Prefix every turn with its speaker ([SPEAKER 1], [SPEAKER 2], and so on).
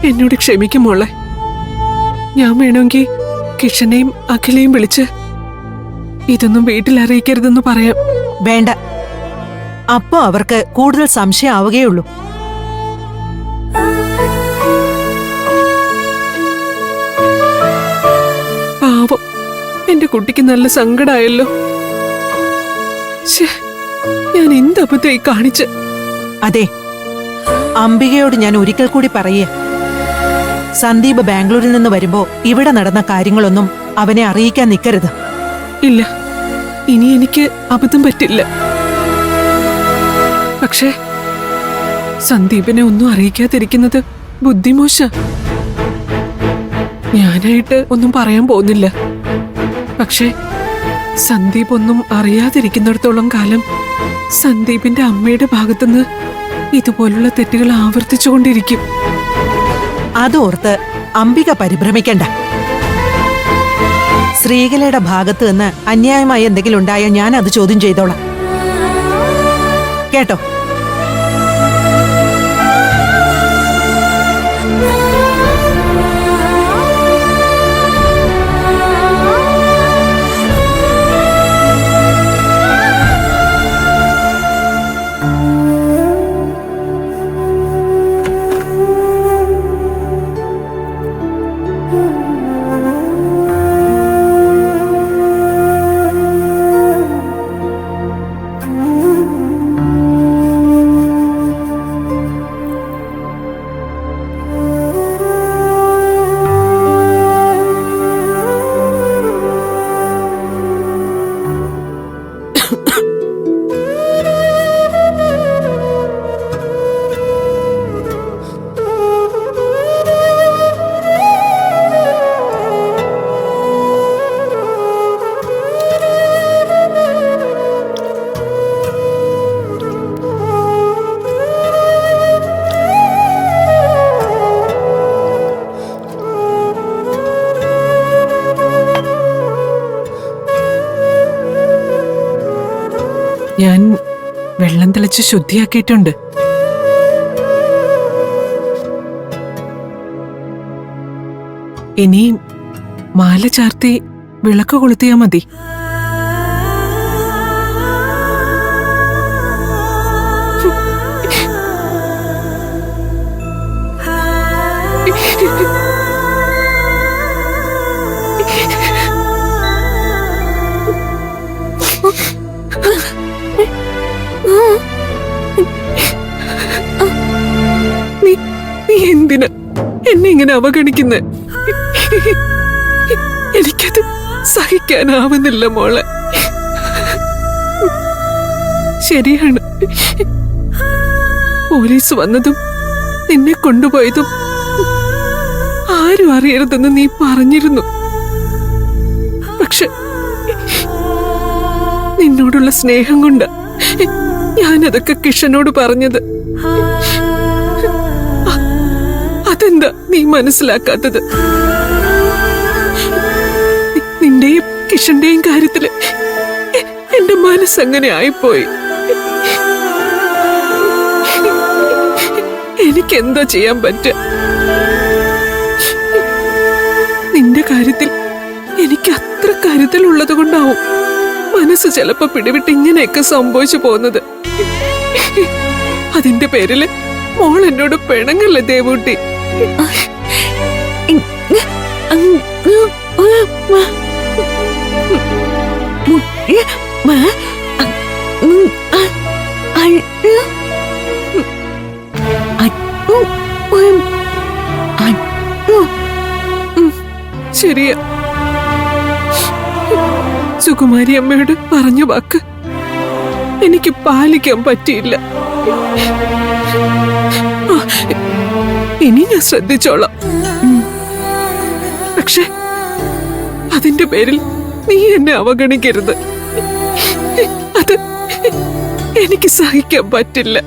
[SPEAKER 1] എന്നോട് ക്ഷമിക്കും മോളെ. ഞാൻ വേണമെങ്കിൽ കിഷനെയും അഖിലയും വിളിച്ച് ഇതൊന്നും വീട്ടിൽ അറിയിക്കരുതെന്ന് പറയാം.
[SPEAKER 2] വേണ്ട, അപ്പോ അവർക്ക് കൂടുതൽ സംശയം ആവുകയുള്ളൂ.
[SPEAKER 1] പാവം, എന്റെ കുട്ടിക്ക് നല്ല സങ്കടായല്ലോ. ഞാൻ എന്തബദ്ധമായി കാണിച്ച്.
[SPEAKER 2] അതെ, അംബികയോട് ഞാൻ ഒരിക്കൽ കൂടി പറയേ, സന്ദീപ് ബാംഗ്ലൂരിൽ നിന്ന് വരുമ്പോ ഇവിടെ നടന്ന കാര്യങ്ങളൊന്നും അവനെ അറിയിക്കാൻ നിൽക്കരുത്.
[SPEAKER 1] ഇല്ല, ഇനി എനിക്ക് അബദ്ധം പറ്റില്ല. പക്ഷേ സന്ദീപിനെ ഒന്നും അറിയിക്കാതിരിക്കുന്നത് ബുദ്ധിമോശ. ഞാനായിട്ട് ഒന്നും പറയാൻ പോകുന്നില്ല. പക്ഷേ സന്ദീപ് ഒന്നും അറിയാതിരിക്കുന്നിടത്തോളം കാലം സന്ദീപിന്റെ അമ്മയുടെ ഭാഗത്തുനിന്ന് ഇതുപോലുള്ള തെറ്റുകൾ ആവർത്തിച്ചുകൊണ്ടിരിക്കും.
[SPEAKER 2] അതോർത്ത് അംബിക പരിഭ്രമിക്കണ്ട. ശ്രീകലയുടെ ഭാഗത്ത് നിന്ന് അന്യായമായി എന്തെങ്കിലും ഉണ്ടായാൽ ഞാൻ അത് ചോദ്യം ചെയ്തോളാം. കേട്ടോ?
[SPEAKER 1] ഞാൻ വെള്ളം തെളിച്ച് ശുദ്ധിയാക്കിയിട്ടുണ്ട്. ഇനി മാല ചാർത്തി വിളക്ക് കൊളുത്തിയാ മതി. നീ എന്തിനാ എന്നെ ഇങ്ങനെ അവഗണിക്കുന്നെ? എനിക്കത് സഹിക്കാനാവുന്നില്ല മോളെ. ശരിയാണ്, പോലീസ് വന്നതും നിന്നെ കൊണ്ടുപോയതും ആരും അറിയരുതെന്ന് നീ പറഞ്ഞിരുന്നു. പക്ഷെ നിന്നോടുള്ള സ്നേഹം കൊണ്ട് ഞാനതൊക്കെ കിഷനോട് പറഞ്ഞത്. അതെന്താ നീ മനസ്സിലാക്കാത്തത്? നിന്റെയും കിഷന്റെയും കാര്യത്തില് എന്റെ മനസ്സങ്ങനെ ആയിപ്പോയി. എനിക്കെന്താ ചെയ്യാൻ പറ്റുക? നിന്റെ കാര്യത്തിൽ എനിക്ക് അത്ര കരുതലുള്ളത് കൊണ്ടാവും മനസ്സ് ചിലപ്പോ പിടിവിട്ട് ഇങ്ങനെയൊക്കെ സംഭവിച്ചു പോകുന്നത്. അതിന്റെ പേരില് മോൾ എന്നോട് പിണങ്ങല്ലേ ദേവൂട്ടി? ശരിയാ, സുകുമാരി അമ്മയോട് പറഞ്ഞ വാക്ക് എനിക്ക് പാലിക്കാൻ പറ്റിയില്ല. ഇനി ഞാൻ ശ്രദ്ധിച്ചോളാം. പക്ഷെ അതിന്റെ പേരിൽ നീ എന്നെ അവഗണിക്കരുത്. അത് എനിക്ക് സഹിക്കാൻ പറ്റില്ല.